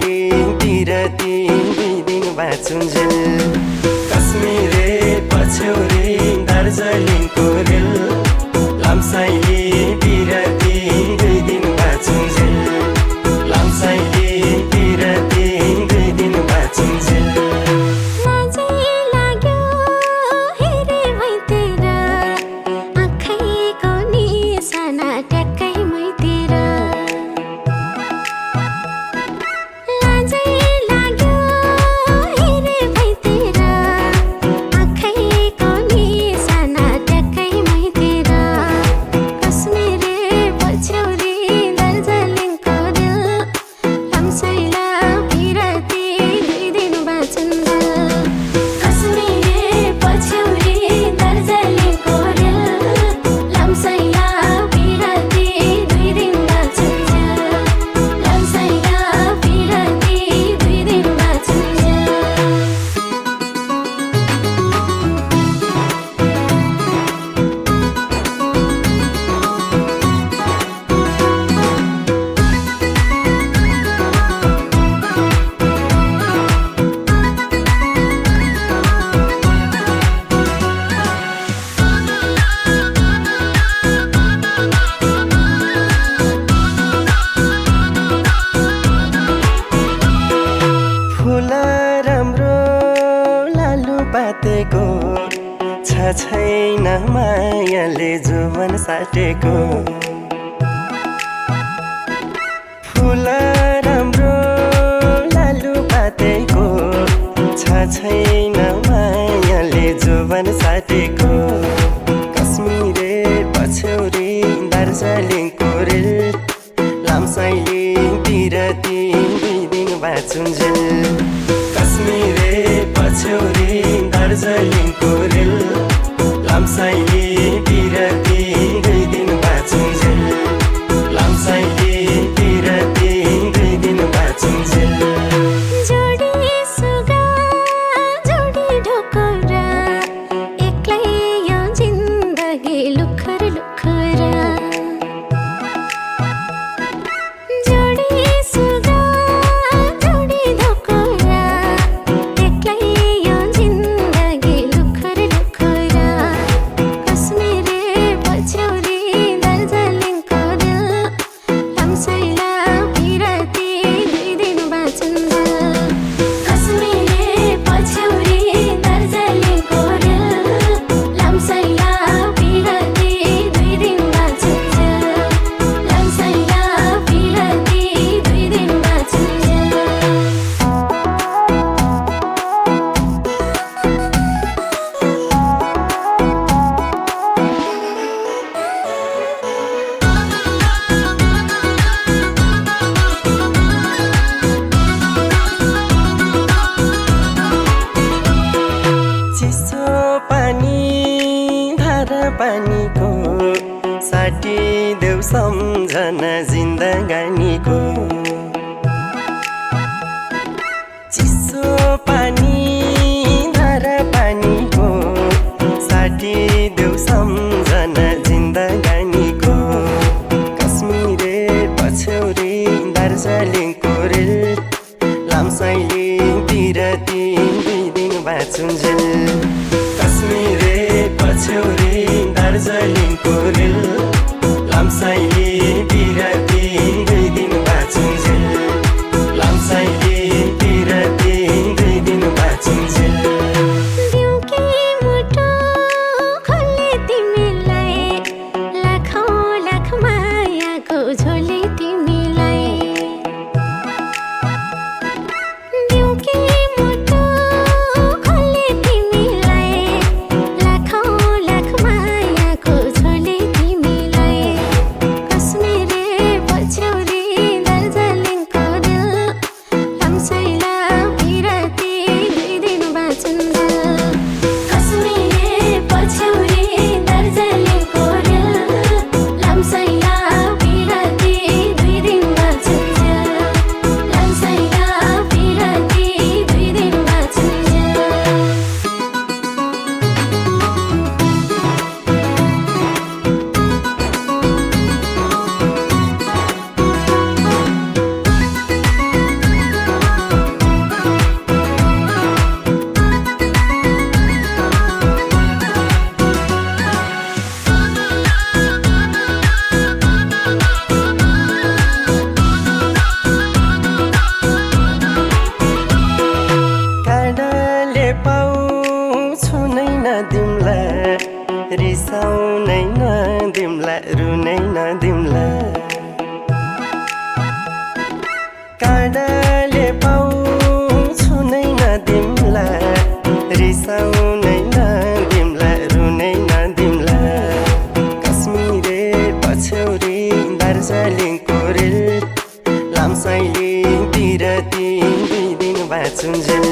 लामसाइली पिरती 2 दिन बाँचुन्जेल कश्मीरे पछ्यौरी दार्जिलिङको रेल लामसाइली पिरती 2 दिन बाँचुन्जेल लामसाइली पिरती 2 दिन बाँचुन्जेल पातेको छैन मायाले जुवन साटेको फुल राम्रो लालु पातेको छैन मायाले जुवन साटेको कश्मीरे पछ्यौरी दार्जिलिङको रेल लामसाइली पिरती 2 दिन बाँचुन्जेल कश्मीरे पछ्यौरी दार्जिलिङको रेल लामसाइली पिरती 2 दिन बाँचुन्जेल लामसाइली पिरती 2 दिन बाँचुन्जेल पानीको साटी देऊ सम्झना जिन्दगानीको चिसो पानी धारा पानीको साटी देऊ सम्झना जिन्दगानीको कश्मीरे पछ्यौरी दार्जिलिङको रेल लामसाइली पिरती 2 दिन बाँचुन्जेल कश्मीरे पछ्यौरी दार्जिलिङको रेल लामसाइली पिरती 2 दिन बाँचुन्जेल लामसाइली पिरती 2 दिन बाँचुन्जेल दिउँकी मुटु खोले पाउँछु नै नदिमलाई रिसाउनै नदिमला रुनै नदिमला कश्मीरे पछ्यौरी दार्जिलिङको रेल लामसाइलिङतिर 3 दिन बाँचुन्जेल